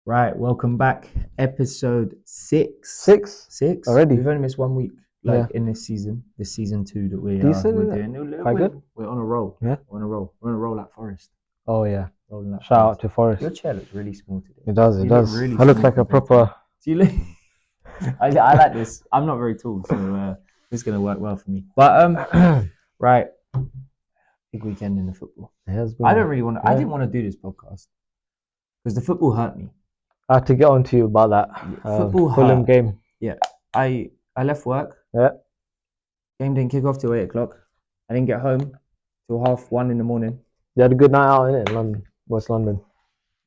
Right, welcome back. Episode 6. Six already. We've only missed 1 week, Yeah. in this season 2 that we're Decent, we're isn't it? doing. Quite good. We're on a roll. Yeah. We're on a roll. We're on a roll like Forest. Oh yeah. Rolling like Shout Forest. out to Forest. Your chair looks really small today. It does. It You look does. really I look small like a compared to proper. Do you look? I like this. I'm not very tall, so this is gonna work well for me. But right, big weekend in the football. It has been. I don't really want to. I Yeah. didn't want to do this podcast because the football hurt me. I had to get on to you about that Football Fulham hurt. game. I left work. Yeah. Game didn't kick off till 8 o'clock. I didn't get home till 1:30 in the morning. You had a good night out in it, London, West London.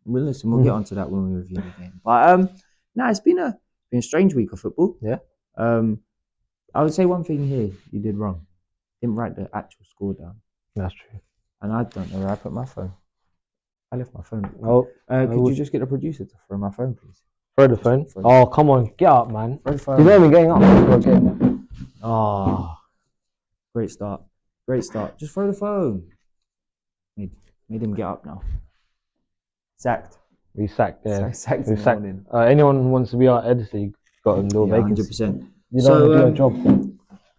Well, listen, we'll get onto that when we review the game. But it's been a strange week of football. Yeah. I would say one thing here you did wrong. Didn't write the actual score down. That's true. And I don't know where I put my phone. I left my phone. Oh. Could you just get the producer to throw my phone, please? Throw the phone. Oh, come on, get up, man. Throw the phone. You're not even getting up. Okay. Oh, great start. Great start. Just throw the phone. Made him get up now. Sacked. We sacked. Yeah. Sacked We in the sacked. morning. Anyone who wants to be our editor, you got a little vacancy. 100%. You don't do a job.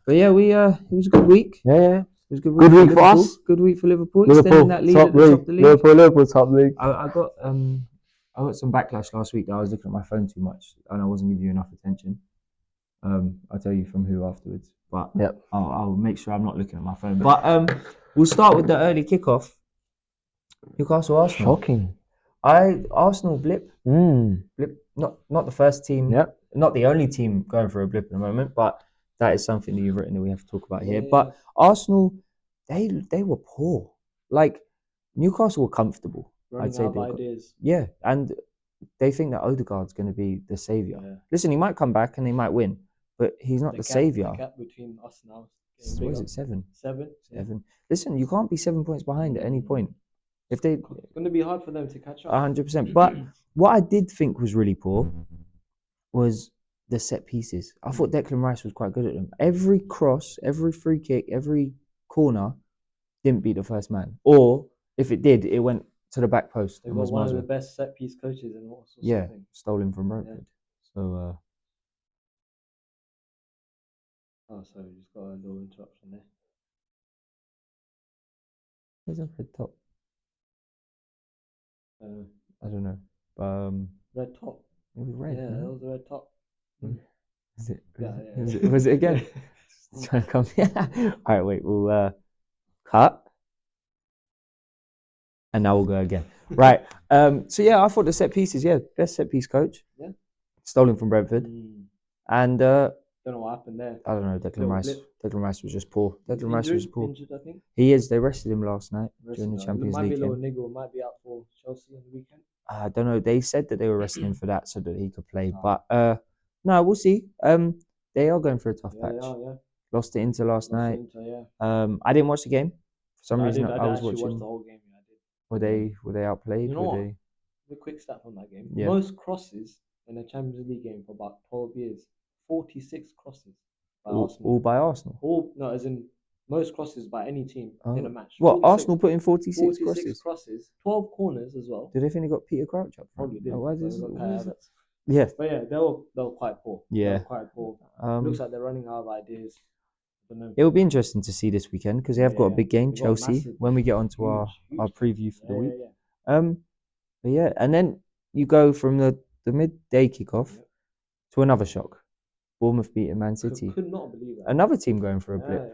But yeah, it was a good week. Yeah. It was a good Good week for Liverpool. us. Good week for Liverpool. Extending that lead at the top of the league. Liverpool top league. I got some backlash last week that I was looking at my phone too much and I wasn't giving you enough attention. I'll tell you from who afterwards. But yep. I'll make sure I'm not looking at my phone. But we'll start with the early kickoff. Newcastle Arsenal. Shocking. Arsenal blip. Blip. Not the first team. Yep. Not the only team going for a blip at the moment, but that is something that you've written that we have to talk about here. But Arsenal, they were poor. Like Newcastle were comfortable. I'd say ideas. Yeah, and they think that Odegaard's going to be the saviour. Yeah. Listen, he might come back and they might win, but he's not the saviour. The gap between us now. What is it? 7. 7. 7. Yeah. Listen, you can't be 7 points behind at any point. It's going to be hard for them to catch up. 100%. But what I did think was really poor was the set pieces. I thought Declan Rice was quite good at them. Every cross, every free kick, every corner didn't beat the first man. Or if it did, it went to the back post. They've got one of the best set piece coaches in all sorts of things. Stolen from Brentford. Yeah. So sorry, just got a little interruption there. Where's up at the top? I don't know. Red top. It was red. Yeah, it was a red top. Was it again? Trying to come. All right, wait. We'll cut, and now we'll go again. Right. So yeah, I thought the set pieces. Yeah, best set piece coach. Yeah. Stolen from Brentford, and don't know what happened there. I don't know. Declan Rice was just poor. Declan Rice was poor. Injured, I think. He is. They rested him last night during the Champions League. Might be a little niggle. Might be out for Chelsea on the weekend. I don't know. They said that they were resting him for that so that he could play. But no, we'll see. They are going for a tough patch. Lost to Inter last night. I didn't watch the game. For some reason, I was watching. Watch the whole game. Were they outplayed? You know what? The quick stat from that game. Yeah. Most crosses in a Champions League game for about 12 years. 46 crosses by Arsenal. All by Arsenal? As in most crosses by any team in a match. What, Arsenal put in 46 crosses? 12 corners as well. Did they think they got Peter Crouch up? Probably did. Why is yeah. But yeah, they were quite poor. Yeah. They were quite poor. Looks like they're running out of ideas. It will be interesting to see this weekend because they have got a big game, Chelsea, when we get onto our preview for the week. But yeah, and then you go from the midday kickoff to another shock. Bournemouth beating Man City. Could not believe that. Another team going for a blip.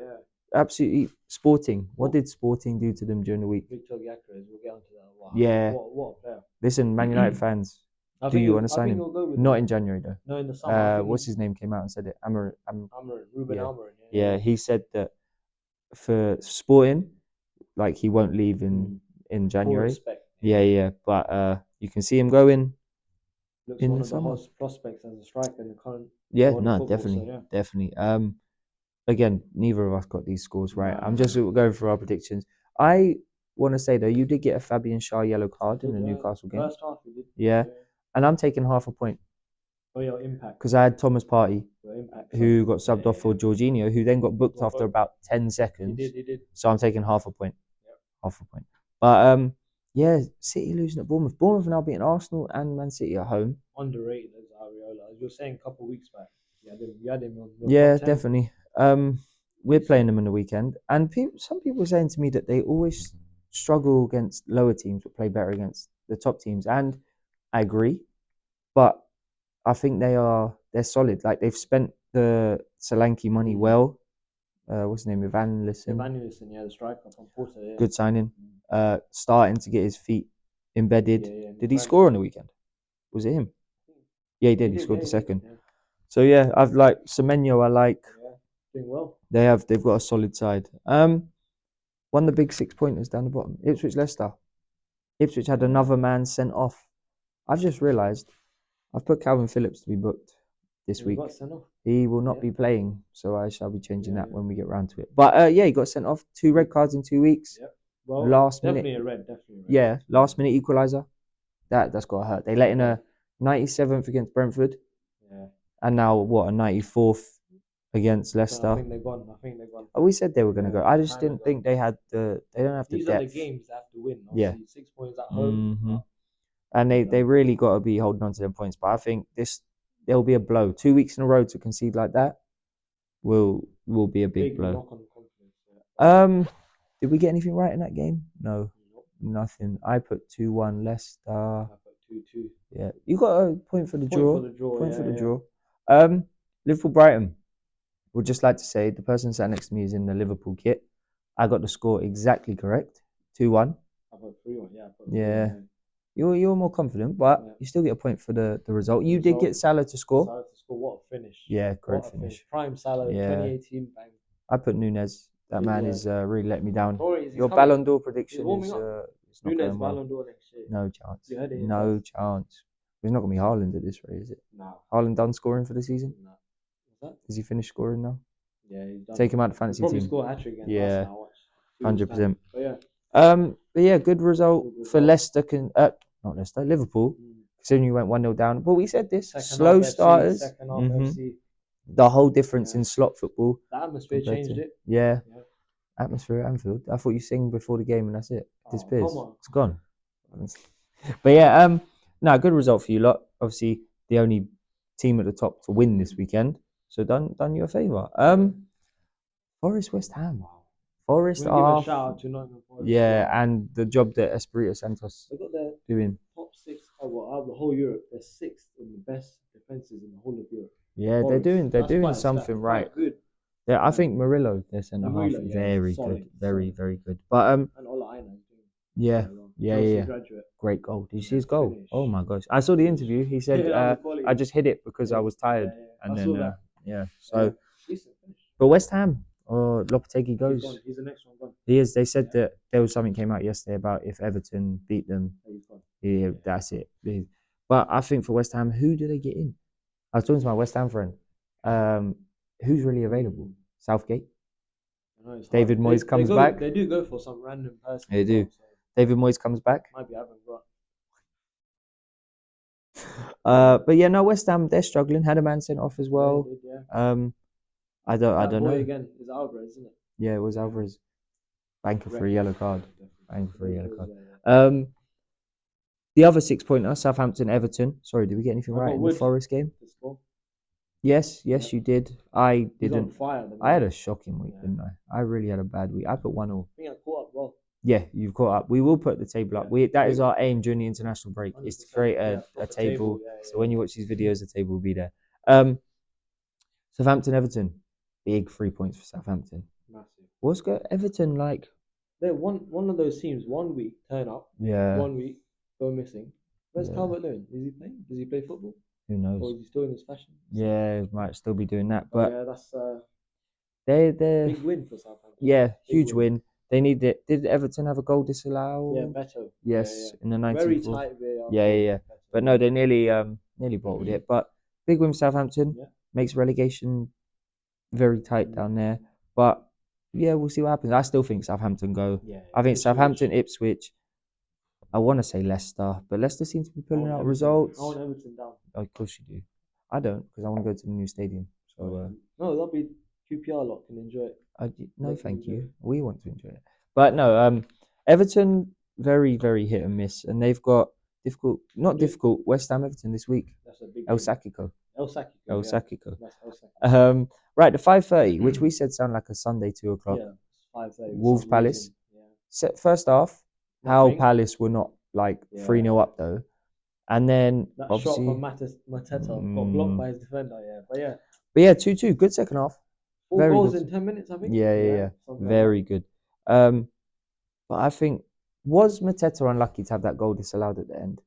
Absolutely. Sporting. What did Sporting do to them during the week? Victor Gyökeres, we'll get onto that. Wow. Yeah. What a player. Listen, Man United fans, do you want to sign him? Not in January though. No, in the summer. What's his name came out and said it? Ruben Amorim. Yeah, he said that for Sporting, like he won't leave in January. Yeah. But you can see him going in the summer. One of the prospects as a striker in the current. Yeah, no, definitely. Again, neither of us got these scores right. I'm just going through our predictions. I want to say though, you did get a Fabian Schär yellow card in the Newcastle game. First half we did. Yeah, and I'm taking half a point. For your impact. Because I had Thomas Partey, who got subbed off for Jorginho, who then got booked after about 10 seconds. He did. So I'm taking half a point. Half a point. But Yeah, City losing at Bournemouth. Bournemouth now beating Arsenal and Man City at home. Underrated as Areola. As you were saying a couple of weeks back. You had him on your Yeah, top 10. definitely. We're playing them in the weekend, and some people were saying to me that they always struggle against lower teams, but play better against the top teams, and I agree. But I think they're solid. Like they've spent the Solanke money well. What's his name? Ivan Listen. The striker from Porto. Yeah. Good signing. Starting to get his feet embedded. Yeah, Did he score on the weekend? Was it him? Yeah, he did. He scored the second. Yeah. So yeah, I've like Semenyo. I like. Yeah, doing well. They've got a solid side. One of the big 6 pointers down the bottom. Ipswich Leicester. Ipswich had another man sent off. I've just realised I've put Calvin Phillips to be booked this week. Got sent off. He will not be playing, so I shall be changing that when we get round to it. But yeah, he got sent off. 2 red cards in 2 weeks. Yep. Well, last definitely minute. a red. Definitely a red. Yeah, last minute equaliser. That's got to hurt. They let in a 97th against Brentford. Yeah. And now what, a 94th against Leicester. I think they're gone. Oh, we said they were going to go. I just didn't think they had the. They don't have the These depth. are the games they have to win. Yeah. Obviously, 6 points at home. Mm-hmm. And they really got to be holding on to their points. But I think there'll be a blow. 2 weeks in a row to concede like that will be a big blow. Knock on confidence. Did we get anything right in that game? No, nothing. I put 2-1 Leicester. I put 2-2. Yeah, you got a point for the draw. Point for the draw. Liverpool Brighton. Would just like to say the person sat next to me is in the Liverpool kit. I got the score exactly correct. 2-1. I put 3-1. Yeah. Yeah. You're more confident, but you still get a point for the result. You did get Salah to score. What a finish. Yeah, great finish. Prime Salah, 2018. Bang. I put Nunez. That man is really let me down. Your Ballon d'Or prediction is it's not Nunez going well. Ballon d'Or next year. No chance. You heard it no chance. It's not going to be Haaland at this rate, is it? No. Haaland done scoring for the season? No. What's that? Has he finished scoring now? Yeah, he's done. Take him out of the fantasy probably team. Score a hat-trick again. Yeah. 100%. But yeah. But yeah, good result for Leicester. Not Leicester, Liverpool. Considering you went 1-0 down. But we said this, slow starters. Second half FC. The whole difference in slot football. The atmosphere changed it. Yeah. Atmosphere at Anfield. I thought you sing before the game and that's it. Disappears. It's gone. But yeah, no, good result for you lot. Obviously, the only team at the top to win this weekend. So done you a favour. Forest West Ham. Forest are. Give a shout out to Nottingham Forest. Yeah, and the job that Espirito Santos doing. Top 6 out of the whole Europe. They're 6th in the best defenses in the whole of Europe. Yeah, Forest. they're doing something right. Good. Yeah, I think Murillo, their centre half, very good, very good. But and Ola Aina. Yeah. Great goal. Did you see his goal? Finish. Oh my gosh! I saw the interview. He said, "I just hit it because I was tired." And then, So, but West Ham or Lopetegui goes. He's the next one gone. He is. They said that there was something came out yesterday about if Everton beat them, that's it. But I think for West Ham, who do they get in? I was talking to my West Ham friend. Who's really available? Southgate. David Moyes comes back. They do go for some random person. They do. David Moyes comes back. Might be having got. But yeah, no, West Ham, they're struggling. Had a man sent off as well. I don't know. Again is Alvarez, isn't it? Yeah, it was Alvarez. Banker for a yellow card. The other 6-pointer, Southampton, Everton. Sorry, did we get anything right in the Forest game? Yes, you did. I didn't. I had a shocking week, didn't I? I really had a bad week. I put 1-1. I think I caught up well. Yeah, you've caught up. We will put the table up. That is our aim during the international break, is to create a table. So when you watch these videos, the table will be there. Southampton, Everton. Big 3 points for Southampton. Massive. What's good? Everton, like... They're one of those teams, 1 week, turn up. Yeah. 1 week, go missing. Where's Calvert-Lewin? Is he playing? Does he play football? Who knows? Or is he still in his fashion? Yeah, might still be doing that. But yeah, that's they're big win for Southampton. Yeah, huge win. They need it. Did Everton have a goal disallowed? Yeah, Beto. Yes, in the 94th. Very tight VAR. Yeah. But no, they nearly bottled it. But big win for Southampton. Yeah. Makes relegation very tight down there. But yeah, we'll see what happens. I still think Southampton go. Yeah, I think Southampton, Ipswich. I want to say Leicester, but Leicester seems to be pulling out results. I want Everton down. Oh, of course you do. I don't, because I want to go to the new stadium. So no, that'll be QPR lot can enjoy it. No, thank you. We want to enjoy it, but no. Everton very, very hit and miss, and they've got difficult West Ham Everton this week. That's a big El game. Sakiko. El Sakiko. El Yeah. Sakiko. That's El Sakiko. Right, the 5:30, which we said sound like a Sunday 2 o'clock. Yeah, it's 5:30. Wolves Palace. Yeah. First half, how Nothing. Palace were not like 3-0 up though, and then That obviously shot from Mateta got blocked by his defender. Yeah, but yeah, 2-2, good second half. 4 Very goals good. in 10 minutes, I think. Yeah. Something Very like good. But I think, was Mateta unlucky to have that goal disallowed at the end?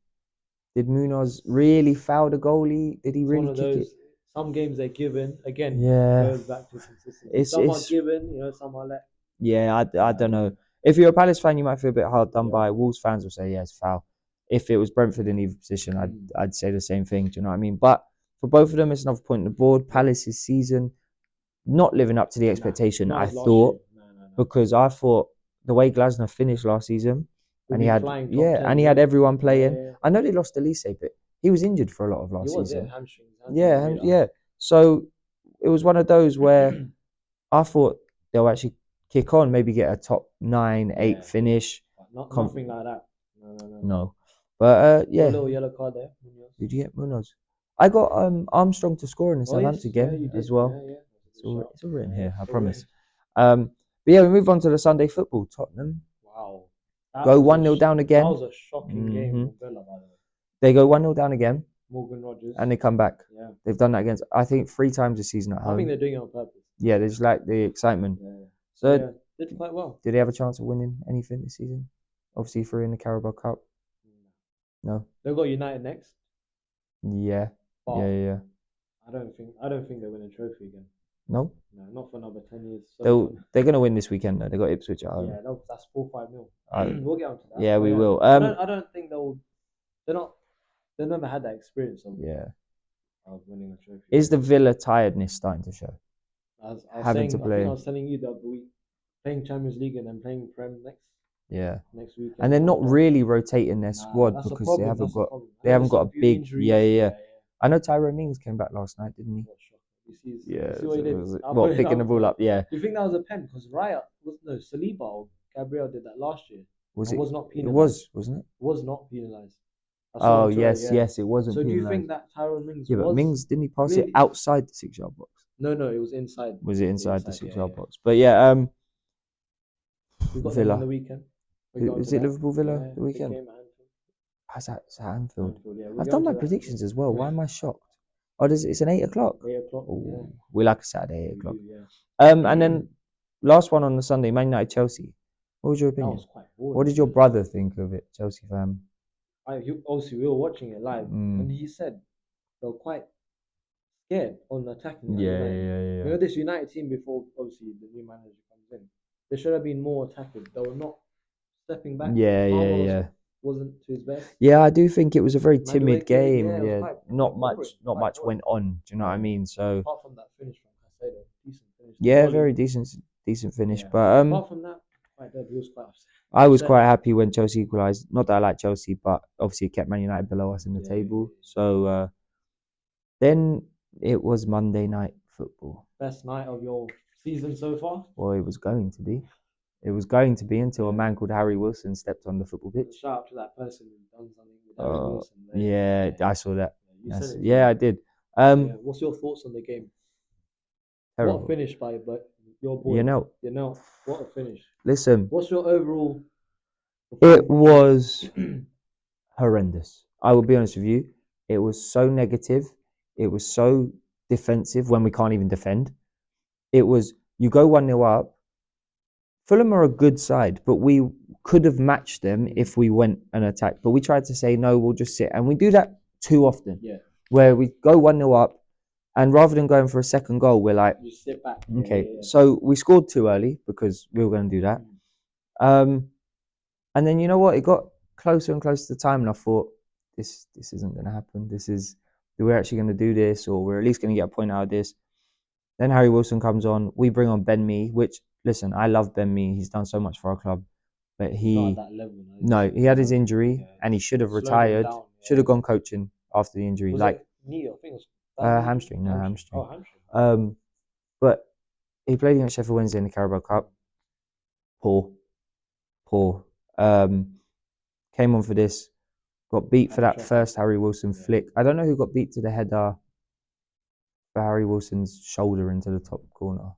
Did Munoz really foul the goalie? Did he it's really one of kick those. it? Some games they're given. Again, Yeah. goes back to consistency. Some are given, some are let. Yeah, I don't know. If you're a Palace fan, you might feel a bit hard done by. Wolves fans will say, yeah, it's foul. If it was Brentford in either position, I'd say the same thing. Do you know what I mean? But for both of them, it's another point on the board. Palace's season not living up to the expectation I thought, because I thought the way Glasner finished last season, and he had everyone playing. Yeah. I know they lost Elise, but he was injured for a lot of last season. Hamstrings. Yeah. So it was one of those where I thought they'll actually kick on, maybe get a top 9, 8 finish. Nothing like that. No. But yeah. A little yellow card there. Did you get Munoz? I got Armstrong to score in the Southampton game you did. as well. Yeah. It's all written here, I promise. But yeah, we move on to the Sunday football. Tottenham. Wow. Go 1-0 down again. That was a shocking game for Villa, by the way. They go 1-0 down again. Morgan Rogers. And they come back. Yeah. They've done that against, I think, 3 times this season at home. I think they're doing it on purpose. Yeah, they just like the excitement. Yeah. So did quite well. Did they have a chance of winning anything this season? Obviously, through in the Carabao Cup. No. They've got United next. Yeah. Yeah. I don't think they win a trophy again. No, not for another 10 years. So they're gonna win this weekend though. They got Ipswich at home. Yeah, that's 4-5-0. We'll get onto that. Yeah, we will. I don't think they've never had that experience of winning a trophy. Is the Villa tiredness starting to show? I think I was telling you the other week, playing Champions League and then playing Prem next week. And they're not really rotating their squad because they haven't got a big injuries. Yeah. I know Tyrone Mings came back last night, didn't he? Picking the ball up. Yeah. Do you think that was a pen? Because Saliba or Gabriel did that last year. Was not penalised. It was, wasn't it? Was not penalised. Oh yes, it wasn't. So do you think that Tyrone Mings? Yeah, but Mings didn't he pass it outside the 6-yard box? No, it was inside. Was it inside the 6-yard box? But yeah, we've got Villa on the weekend. Is it Liverpool Villa the weekend? How's that? It's at Anfield. I've done my predictions as well. Why am I shocked? Oh, it's an 8 o'clock. 8 o'clock. We like a Saturday 8 o'clock. And then last one on the Sunday, Man United Chelsea. What was your opinion? That was quite boring. What did your brother think of it, Chelsea fan? Obviously, we were watching it live, and he said they were quite scared on attacking. Yeah. This United team before obviously the new manager comes in, they should have been more attacking. They were not stepping back. Yeah. Wasn't to his best. Yeah, I do think it was a very timid game. Not much went on. Do you know what I mean? So apart from that finish from Casado, decent finish. Yeah, very decent finish. Yeah. But apart from that, he was quite upset. I was quite happy when Chelsea equalised. Not that I like Chelsea, but obviously it kept Man United below us in the table. So then it was Monday night football. Best night of your season so far? Well, it was going to be. It was going to be until a man called Harry Wilson stepped on the football pitch. Shout out to that person who done something with Harry Wilson. I saw that. You said it. Yeah, I did. What's your thoughts on the game? Terrible. What a finish by your boy. You know, what a finish. Listen. What's your overall? It was horrendous. I will be honest with you. It was so negative. It was so defensive when we can't even defend. It was, you go 1-0 up. Fulham are a good side, but we could have matched them if we went and attacked. But we tried to say, no, we'll just sit. And we do that too often. Yeah. Where we go 1-0 up, and rather than going for a second goal, we're like, you sit back. Okay. Yeah. So we scored too early because we were going to do that. And then you know what? It got closer and closer to the time, and I thought, this isn't going to happen. We're actually going to do this, or we're at least going to get a point out of this. Then Harry Wilson comes on. We bring on Ben Mee, which, listen, I love Ben Mee. He's done so much for our club. But he... Not at that level. No, he had his injury, and he should have retired. Should have gone coaching after the injury. Was it knee? I think it was hamstring. No, hamstring. Oh, hamstring. But he played against Sheffield Wednesday in the Carabao Cup. Poor. came on for this, got beat for that Track. first Harry Wilson flick. I don't know who got beat to the header for Harry Wilson's shoulder into the top corner.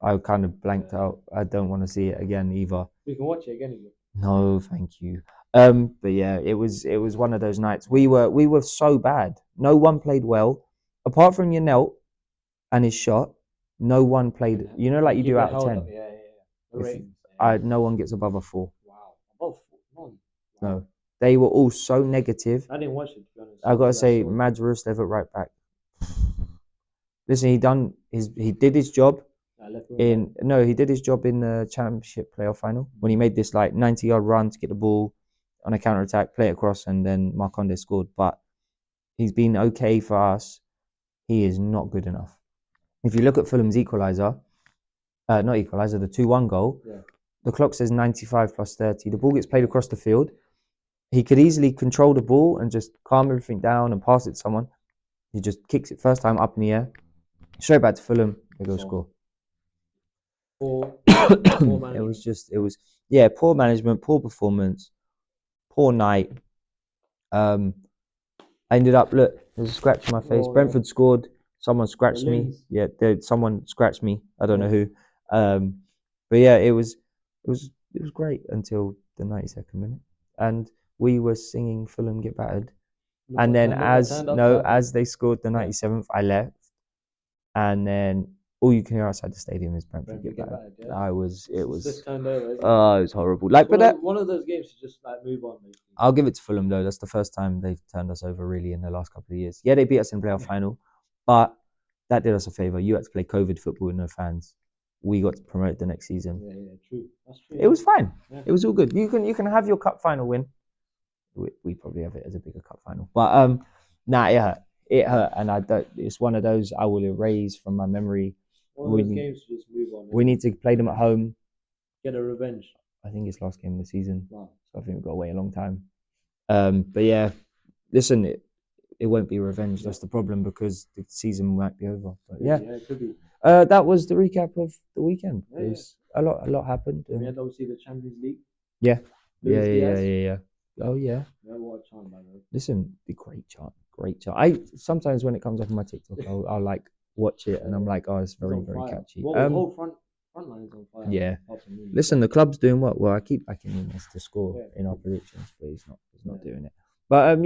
I kind of blanked out. I don't want to see it again either. We can watch it again. No, thank you. But yeah, it was one of those nights. We were so bad. No one played well, apart from Yanelt and his shot. No one played. You know, like you do out of 10. Yeah. No one gets above a 4. Wow, above 4. None. Wow. No, they were all so negative. I didn't watch it, to be honest. I gotta say, Madrid Levitt right back. Listen, he did his job. He did his job in the championship playoff final when he made this like 90-yard run to get the ball on a counter attack, play it across, and then Marconde scored. But he's been okay for us. He is not good enough. If you look at Fulham's the 2-1 goal, the clock says 95 plus 30. The ball gets played across the field. He could easily control the ball and just calm everything down and pass it to someone. He just kicks it first time up in the air, straight back to Fulham. They go score. Poor It was poor management, poor performance, poor night. I ended up, look, there's a scratch on my face. Brentford scored. Someone scratched me. Yeah, someone scratched me. I don't know who. But yeah, it was great until the 92nd minute, and we were singing Fulham get battered. And then as they scored the 97th, I left, and then all you can hear outside the stadium is Brentford get battered. Yeah. It was horrible. Like, but one of those games to just like move on. Maybe. I'll give it to Fulham though. That's the first time they've turned us over really in the last couple of years. Yeah, they beat us in the playoff final, but that did us a favour. You had to play COVID football with no fans. We got to promote the next season. Yeah, true. That's true. It was fine. Yeah. It was all good. You can have your cup final win. We probably have it as a bigger cup final, but it hurt, and it's one of those I will erase from my memory. One of those games to just move on. We need to play them at home. Get a revenge. I think it's last game of the season. Wow. So I think we've got to wait a long time. But yeah, listen, it won't be revenge. Yeah. That's the problem because the season might be over. But yeah, it could be. That was the recap of the weekend. A lot happened. We had obviously the Champions League. Yeah. Yeah. Oh yeah. What a chant, man. Listen, the great chant. I sometimes when it comes up on my TikTok, I'll like watch it and I'm like, oh, it's very catchy. Well, the whole front line is on fire. Yeah. Listen, the club's doing what? Well, I keep backing Nunes to score in our predictions, but he's not doing it. But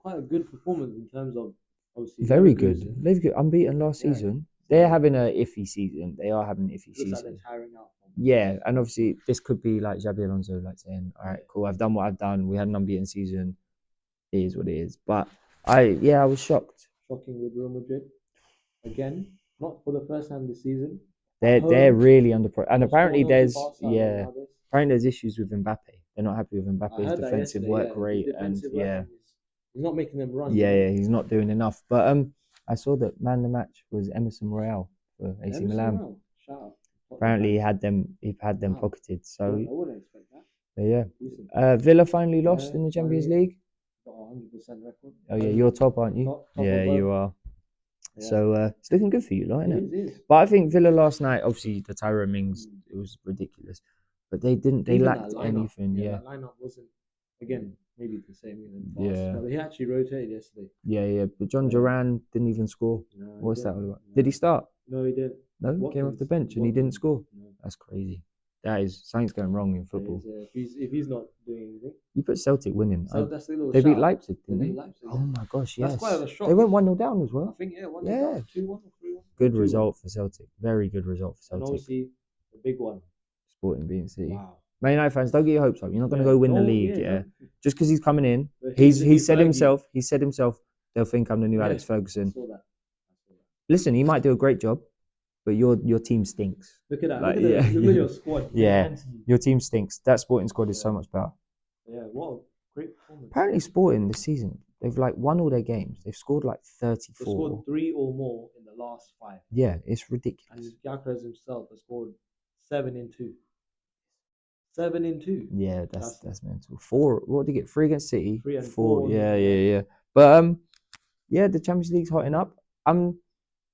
quite a good performance in terms of obviously. Very good. They've got unbeaten last season. They're having an iffy season. They are having an iffy season. Like they're tiring out. Yeah, and obviously this could be like Xabi Alonso, like saying, "All right, cool, I've done what I've done. We had an unbeaten season. It is what it is." But I was shocked. Shocking with Real Madrid again, not for the first time this season. They're really and apparently there's issues with Mbappe. They're not happy with Mbappe's defensive work rate he's not making them run. Yeah, he's not doing enough. But I saw that man of the match was Emerson Royale for AC Milan. Shout out. Apparently he had them pocketed. So I wouldn't expect that. Yeah. Villa finally lost in the Champions League. Got 100% record. Oh yeah, you're top, aren't you? Top you are. Yeah. So it's looking good for you, isn't it? It is. But I think Villa last night, obviously the Tyrone Mings, it was ridiculous. But they lacked anything. Yeah. That lineup wasn't, again, maybe the same even fast. But he actually rotated yesterday. Yeah. But John Duran didn't even score. No, what's that all about? No. Did he start? No, he didn't. No, he came off the bench and he didn't score. No. That's crazy. That is something's going wrong in football. If he's not doing anything. You put Celtic winning. So that's a little they beat Leipzig, didn't they? they? Beat Leipzig. Oh my gosh, yes. That's quite a shock. They went 1-0 down as well. I think 1-0 down, 2-1 or 3-1. Good result for Celtic. Very good result for Celtic. And obviously the big one. Sporting beating City. Wow. Man United fans, don't get your hopes up. You're not going to go win the league, just because he's coming in. He said himself. They'll think I'm the new Alex Ferguson. I saw that. Listen, he might do a great job, but your team stinks. Look at that. Look at your squad. Yeah, your team stinks. That Sporting squad is so much better. Yeah, what a great performance. Apparently, Sporting this season, they've like won all their games. They've scored like 34. They've scored 3 or more in the last 5. Yeah, it's ridiculous. And Gyökeres himself has scored 7 in 2. 7 in 2. Yeah, that's mental. 4. What did he get? 3 against City. 3 and 4. Yeah. But the Champions League's hotting up. I'm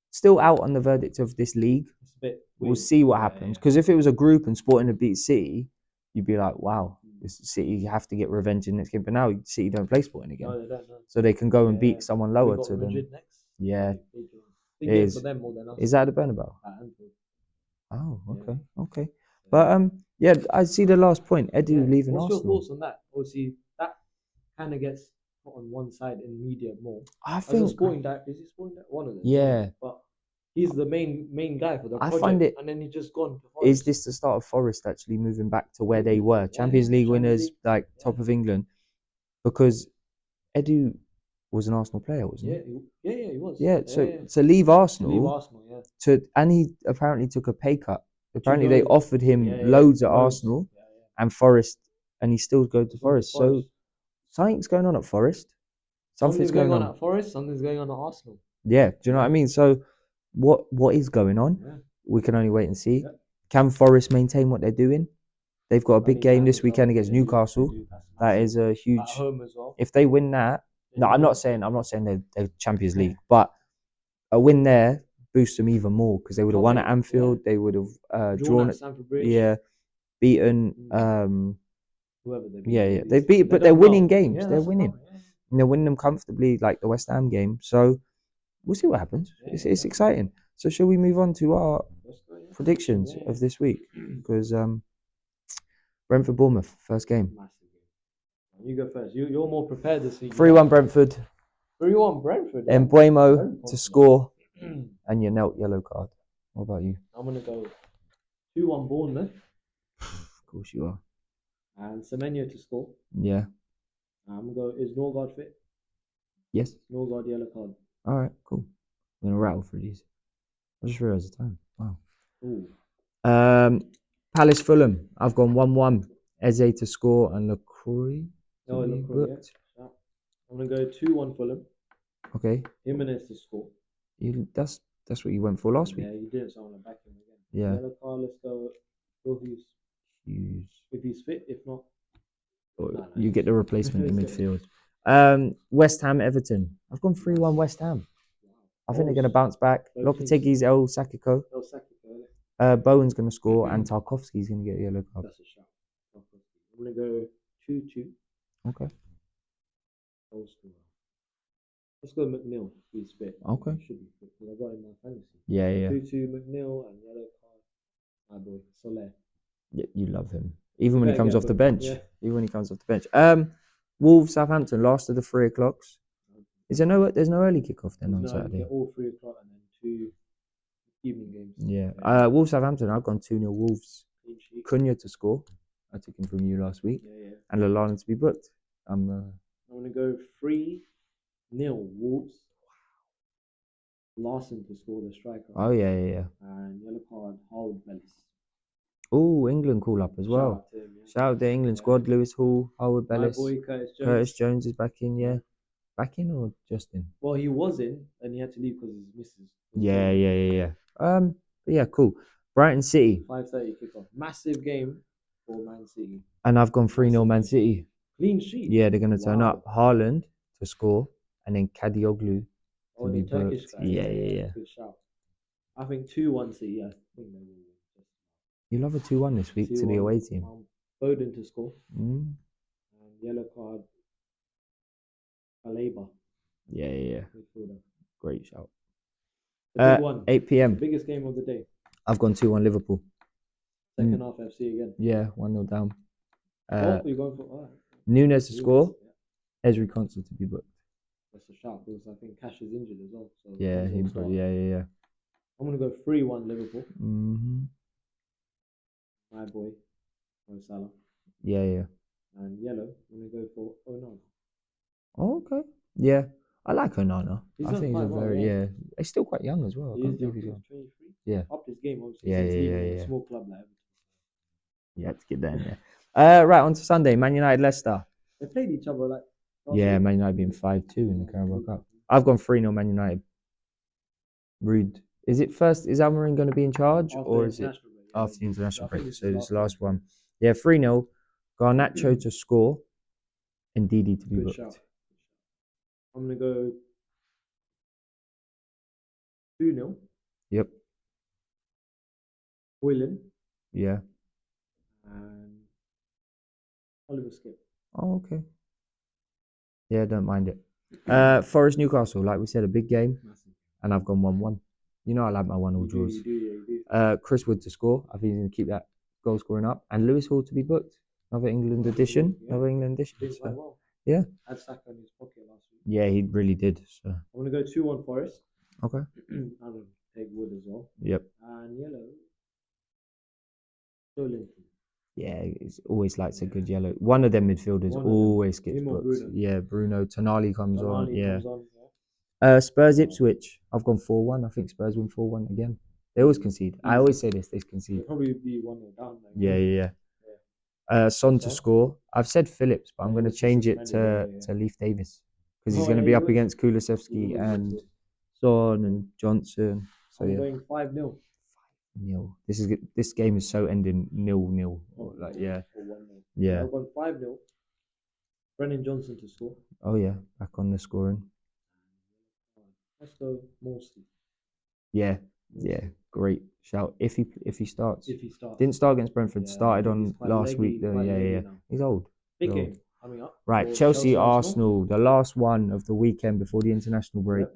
still out on the verdict of this league. It's a bit we'll see what happens. Because if it was a group and Sporting had beat City, you'd be like, wow. City have to get revenge in the next game. But now City don't play Sporting again. No, they don't. No. So they can go and beat someone We lower got to them. Madrid next. Yeah. Big game for them more than us. Is that the Bernabeu? At Anfield. Oh, okay. Okay. But yeah, I see the last point. Edu leaving What's Arsenal. your thoughts on that? Obviously, that kind of gets put on one side in media more. I As think a Sporting director, is he Sporting director? One of them. Yeah. But he's the main guy for the I project. find it- And then he's just gone to Is Forest. this the start of Forest actually moving back to where they were? Champions League winners, like top of England. Because Edu was an Arsenal player, wasn't he? Yeah, he was. Yeah, so to leave Arsenal, Leave Arsenal, yeah. and he apparently took a pay cut. Apparently go- they offered him loads at Arsenal and Forest, and he still go to Forest. So something's going on at Forest. Something's going on at Forest. Something's going on at Arsenal. Yeah, do you know what I mean? So what is going on? Yeah. We can only wait and see. Yeah. Can Forest maintain what they're doing? They've got a big game this weekend against They do, Newcastle. they do. That's That massive. is a At huge. home as well. If they win that, no, I'm not saying they're Champions League, but a win there boosts them even more because they would have won at Anfield. They would have drawn at it. Stamford Bridge. Yeah, beaten. Whoever they beat. Yeah. They've beat, but they're winning games. Yeah, They're winning. And they're winning them comfortably, like the West Ham game. So we'll see what happens. It's exciting. So shall we move on to our predictions of this week? Because Brentford Bournemouth first game. Massive game. You go first. You're more prepared this week. 3-1 Brentford. 3-1 Brentford. And Mbuemo to score, and your Nelt yellow card. What about you? I'm gonna go 2-1 Bournemouth. Of course you are. And Semenyo to score. Yeah. I'm gonna go. Is Norgard fit? Yes. Norgard yellow card. All right. Cool. I'm gonna rattle through these. I just realised the time. Wow. Ooh. Palace Fulham. I've gone 1-1. Eze to score and LaCroix. No, LaCroix. Yeah. I'm gonna go 2-1 Fulham. Okay. Jimenez to score. That's what you went for last week. Yeah, you did. So I'm gonna back him again. Yeah. Yellow card. Let's go. Phil Hughes. If he's fit. If not, you get the replacement in midfield. West Ham Everton. I've gone 3-1 West Ham. I think they're going to bounce back. Lopetegui's El Sakiko. Bowen's going to score, and Tarkovsky's going to get a yellow card. That's a shout. I'm going to go 2-2. Okay. Let's go McNeil. He's fit. Okay. He should be fit because I got him in my fantasy. Yeah. 2-2 McNeil and yellow card. My boy Soler. Yeah, you love him, even when he comes off the bench. Yeah. Even when he comes off the bench. Wolves Southampton, last of the 3 o'clocks. Is there no? There's no early kickoff then on Saturday. All 3 o'clock and then 2 evening games. Yeah. Wolves Southampton. I've gone 2-0 Wolves. Cunha to score. I took him from you last week. Yeah. And Lallana to be booked. I'm gonna go 3-0 Wolves. Larson to score, the striker. Oh yeah. And yellow card Howard Bellis. Oh, England call up as well. Shout out to the England squad. Lewis Hall, Howard Bellis. My boy Curtis Jones. Curtis Jones is back in, yeah. Back in or just in? Well, he was in, and he had to leave because his missus. Yeah. But yeah, cool. Brighton City. 5:30 kickoff. Massive game for Man City. And I've gone 3-0 Man City. Clean sheet. Yeah, they're going to turn up. Haaland to score, and then Kadioglu to be the Turkish booked. guy. Yeah. Good shout. I think 2-1 City. I think they will win. You love a 2-1 this week to the away team. Foden to score. And yellow card. Alaba. Yeah. Great shout. The big one. 8 p.m. The biggest game of the day. I've gone 2-1 Liverpool. Second half FC again. Yeah, 1-0 down. You're going for Nunes to score. Ezri Konsa to be booked. That's a shout because I think Cash is injured as well. So yeah. I'm gonna go 3-1 Liverpool. My boy, Mo Salah. Yeah. And yellow, I'm gonna go for Onana. Oh, okay. Yeah, I like Onana. He's I think he's a very He's still quite young as well. I can't believe he's young. 23. Yeah. Up his game, obviously. Yeah. Small club like Everton. You had to get there. Yeah. Right on to Sunday. Man United Leicester. They played each other like. Man United being 5-2 in the Carabao Cup. I've gone 3-0 Man United. Rude. Is it first? Is Almiron going to be in charge, or is it after the international break? So this is the last one. Yeah, 3-0. Garnacho to score, and Didi to be booked. I'm gonna go 2-0. Yep. Hoyland. Yeah. And Oliver Skip. Oh, okay. Yeah, don't mind it. Forest Newcastle, like we said, a big game, Massive. and I've gone 1-1. You know I like my 1-all You do, draws. you do, yeah, you do. Chris Wood to score. I think he's going to keep that goal scoring up, and Lewis Hall to be booked. Another England edition. Yeah. Another England edition. Doing quite So, well. yeah. Had Saka in his pocket last week. Yeah, he really did. So, I'm gonna go 2-1 Forest. okay. I'm gonna take Wood as well. Yep. And yellow. Jolinton. Yeah, it's always likes a good yellow. One of them midfielders One of them. always gets Him or booked. Bruno? Yeah, Bruno. Tonali comes on. Tonali Yeah. comes on, yeah. Spurs Ipswich. I've gone 4-1. I think Spurs win 4-1 again. They always concede. I always say this. They concede. They'll probably be 1-0 down. Like, Yeah. Son to score. I've said Phillips, but I'm going to change it to Leif Davis because he's going to be up against Kulusevski and Son and Johnson. So I'm yeah, going 5-0. nil. This game is so ending 0-0. Like yeah, Or 1-0. yeah. I've gone 5-0. Brennan Johnson to score. Oh yeah, back on the scoring. Let's go Morsley. Yeah, great shout. If he starts, If he starts. Didn't start against Brentford. Yeah, I Started think on he's quite last leggy, week though. quite Yeah. leggy now. He's old. Big He's game old. coming up. Right, Or Chelsea Arsenal, the last one of the weekend before the international break.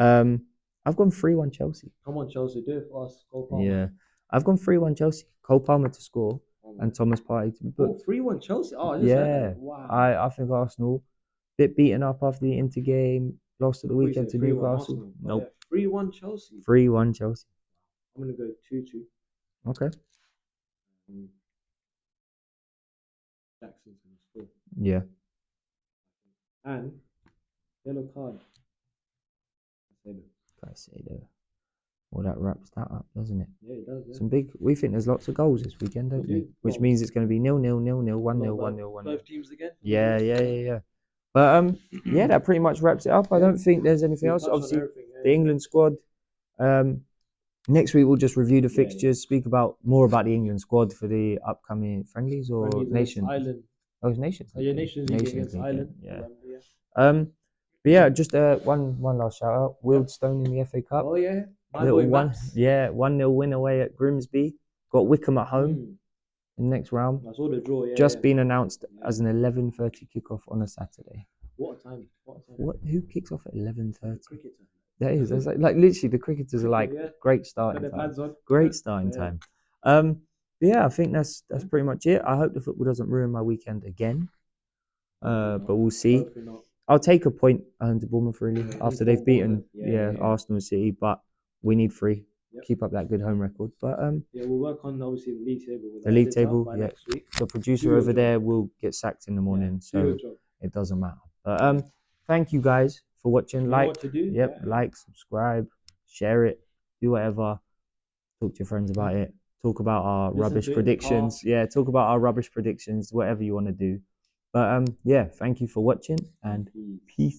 Yep. I've gone 3-1 Chelsea. Come on, Chelsea, do it for us. Cole Palmer. Yeah, I've gone 3-1 Chelsea. Cole Palmer to score and Thomas Partey to be booked. 3-1 Chelsea. Oh, I just heard Yeah, that. Wow. I think Arsenal bit beaten up after the Inter game, lost at the What weekend is it, to 3-1 Newcastle. Arsenal? Nope, Yeah, 3-1 Chelsea. 3-1 Chelsea. I'm gonna go 2-2. Okay. Jackson's gonna score. Yeah. And yellow card. Caicedo. Well, that wraps that up, doesn't it? Yeah, it does. Yeah. Some big. We think there's lots of goals this weekend, don't we? Which means it's going to be 0-0, 0-0, 1-0, 1-0, 1-0. Both teams again. Yeah. But yeah, that pretty much wraps it up. I don't think there's anything else. Obviously, the England squad. Next week we'll just review the fixtures, speak more about the England squad for the upcoming friendlies or nations. Ireland. Oh, it's nations. Yeah, Nations League against Ireland. Yeah. But yeah, just one last shout out. Wealdstone in the FA Cup. Oh yeah. Little 1-0 win away at Grimsby. Got Wickham at home in the next round. I saw the draw. Just been announced as an 11:30 kickoff on a Saturday. What a time! Who kicks off at 11:30? Cricket time. That is. That's like literally the cricketers are like great starting time. Great starting time. Yeah, I think that's pretty much it. I hope the football doesn't ruin my weekend again. But we'll see. I'll take a point to Bournemouth really after they've beaten Arsenal and City, but we need 3. Keep up that good home record. But we'll work on obviously the league table. The league table, next week. The producer over there will get sacked in the morning, so it doesn't matter. But thank you guys for watching. You know what to do? Like, subscribe, share it, do whatever. Talk to your friends about it. Talk about our rubbish predictions. Talk about our rubbish predictions. Whatever you want to do. But thank you for watching and peace.